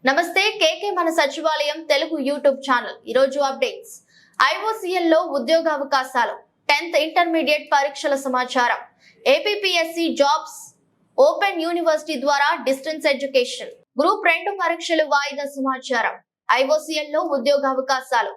నమస్తే కేకే మన సచివాలయం తెలుగు యూట్యూబ్ ఛానల్ ఈ రోజు అప్డేట్స్ ఐఓసీఎల్ లో ఉద్యోగ అవకాశాలు 10th ఇంటర్మీడియట్ పరీక్షల సమాచారం ఏపీపీఎస్సీ జాబ్స్ ఓపెన్ యూనివర్సిటీ ద్వారా డిస్టెన్స్ ఎడ్యుకేషన్ గ్రూప్ 2 పరీక్షలు వాయిదా సమాచారం ఐఓసీఎల్ లో ఉద్యోగ అవకాశాలు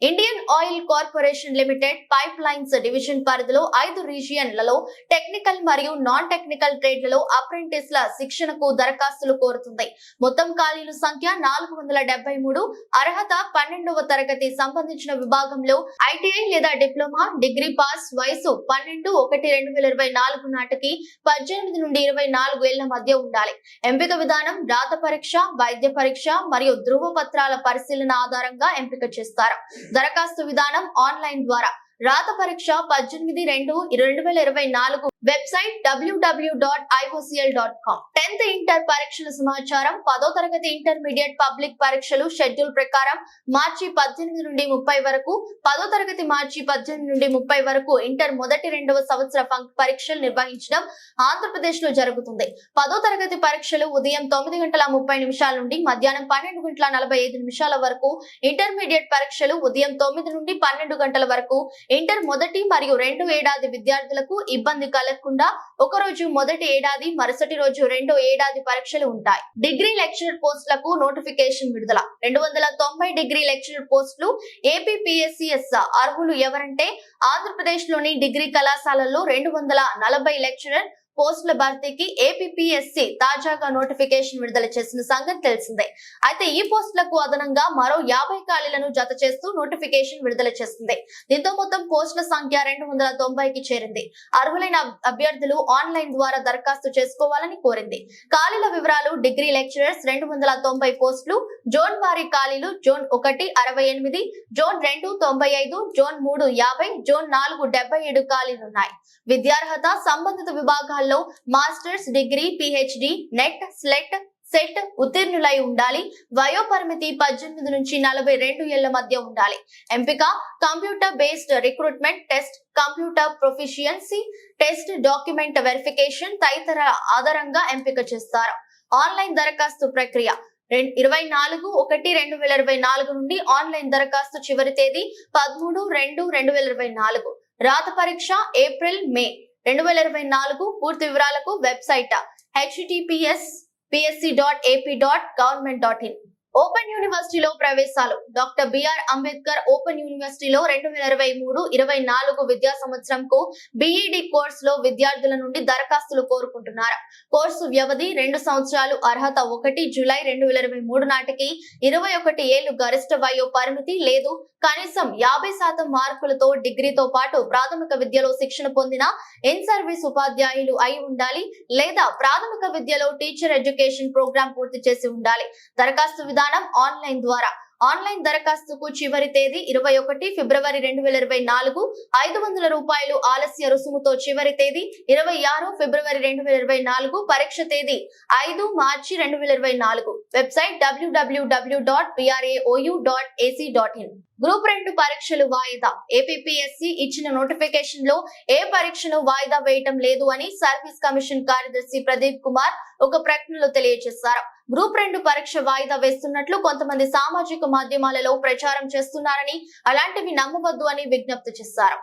Indian oil corporation limited pipe lines division పరిధిలో 5 రీజియన్లలో టెక్నికల్ మరియు నాన్ టెక్నికల్ ట్రేడ్లలో అప్రెంటిస్ల శిక్షణకు దరఖాస్తులు కోరుతుంది. మొత్తం ఖాళీల సంఖ్య 473. అర్హత 12వ తరగతి సంబంధించిన విభాగంలో ఐటీఐ లేదా డిప్లొమా, డిగ్రీ పాస్. వయసు 12/1/2024 నాటికి 18 నుండి 24 ఏళ్ల మధ్య ఉండాలి. ఎంపిక విధానం రాత పరీక్ష, వైద్య పరీక్ష మరియు ధృవపత్రాల పరిశీలన ఆధారంగా ఎంపిక చేస్తారు. దరఖాస్తు విధానం ఆన్లైన్ ద్వారా. రాత పరీక్ష 18/2/2024 వెబ్సైట్ www.iocl.com. 10th ఇంటర్ పరీక్షల సమాచారం 10వ తరగతి ఇంటర్మీడియట్ పబ్లిక్ పరీక్షలు షెడ్యూల్ ప్రకారం మార్చి 18 నుండి 30 వరకు, 10వ తరగతి మార్చి 18 నుండి 30 వరకు ఇంటర్ మొదటి 2వ సంవత్సర పరీక్షలు నిర్వహించడం ఆంధ్రప్రదేశ్ లో జరుగుతుంది. 10వ తరగతి పరీక్షలు ఉదయం 9:30 నుండి మధ్యాహ్నం 12:45 వరకు, ఇంటర్మీడియట్ పరీక్షలు ఉదయం 9 నుండి 12 గంటల వరకు. ఇంటర్ మొదటి మరియు 2 ఏడాది విద్యార్థులకు ఇబ్బంది కలగకుండా ఒక రోజు మొదటి ఏడాది, మరుసటి రోజు 2వ ఏడాది పరీక్షలు ఉంటాయి. డిగ్రీ లెక్చరర్ పోస్టులకు నోటిఫికేషన్ విడుదల. 290 డిగ్రీ లెక్చరర్ పోస్టులు ఏపీపీఎస్సీఎస్. అర్హులు ఎవరంటే ఆంధ్రప్రదేశ్ లోని డిగ్రీ కళాశాలల్లో 240 లెక్చరర్ పోస్టుల భర్తీకి ఏపీపీఎస్సీ తాజాగా నోటిఫికేషన్ విడుదల చేసిన సంగతి తెలిసిందే. అయితే ఈ పోస్టులకు అదనంగా మరో 50 ఖాళీలను జత చేస్తూ నోటిఫికేషన్ విడుదల చేసింది. దీంతో మొత్తం పోస్టుల సంఖ్య 290కి చేరింది. అర్హులైన అభ్యర్థులు ఆన్లైన్ ద్వారా దరఖాస్తు చేసుకోవాలని కోరింది. ఖాళీల వివరాలు: డిగ్రీ లెక్చరర్స్ 290 పోస్టులు. జోన్ వారీ ఖాళీలు: జోన్ 1 68, జోన్ 2 95, జోన్ 3 50, జోన్ 4 77 ఖాళీలున్నాయి. విద్యార్హత సంబంధిత విభాగాల్లో masters degree, PhD, NET, SLET, SET ఉత్తీర్ణులై ఉండాలి. వయోపరిమితి 18 నుంచి 42 ఏళ్ల మధ్య ఉండాలి. ఎంపిక: computer based recruitment test, computer proficiency test, document verification తదితర ఆధారంగా ఎంపిక చేస్తారు. ఆన్లైన్ దరఖాస్తు ప్రక్రియ 24/1/2024 నుండి ఆన్లైన్ దరఖాస్తు చివరి తేదీ 13/2/2024. రాత పరీక్ష ఏప్రిల్-మే 2024. పూర్తి వివరాలకు వెబ్సైట్ https://psc.ap.government.in. ఓపెన్ యూనివర్సిటీలో ప్రవేశాలు. డాక్టర్ బిఆర్ అంబేద్కర్ ఓపెన్ యూనివర్సిటీలో 2023-24 విద్యా సంవత్సరంకు బిఈడి కోర్సులో విద్యార్థుల నుండి దరఖాస్తులు కోరుకుంటున్నారు. కోర్సు వ్యవధి 2 సంవత్సరాలు. అర్హత 1 జూలై 2023 నాటికి 21 ఏళ్లు గరిష్ట వయో పరిమితి లేదు. కనీసం 50% మార్కులతో డిగ్రీతో పాటు ప్రాథమిక విద్యలో శిక్షణ పొందిన ఇన్ సర్వీస్ ఉపాధ్యాయులు అయి ఉండాలి లేదా ప్రాథమిక విద్యలో టీచర్ ఎడ్యుకేషన్ ప్రోగ్రామ్ పూర్తి చేసి ఉండాలి. దరఖాస్తు విధానం ఆన్లైన్ ద్వారా. ఆన్లైన్ దరఖాస్తుకు చివరి తేదీ 21 ఫిబ్రవరి 2024. 500 రూపాయలు ఆలస్య రుసుముతో చివరి తేదీ 26 ఫిబ్రవరి 2024. పరీక్ష తేదీ 5 మార్చి 2024. Website www.praou.ac.in. గ్రూప్ 2 పరీక్షలు వాయిదా. ఏపీపీఎస్సీ ఇచ్చిన నోటిఫికేషన్ లో ఏ పరీక్షను వాయిదా వేయటం లేదు అని సర్వీస్ కమిషన్ కార్యదర్శి ప్రదీప్ కుమార్ ఒక ప్రకటనలో తెలియజేశారు. గ్రూప్ 2 పరీక్ష వాయిదా వేస్తున్నట్లు కొంతమంది సామాజిక మాధ్యమాలలో ప్రచారం చేస్తున్నారని, అలాంటివి నమ్మవద్దు అని విజ్ఞప్తి చేశారు.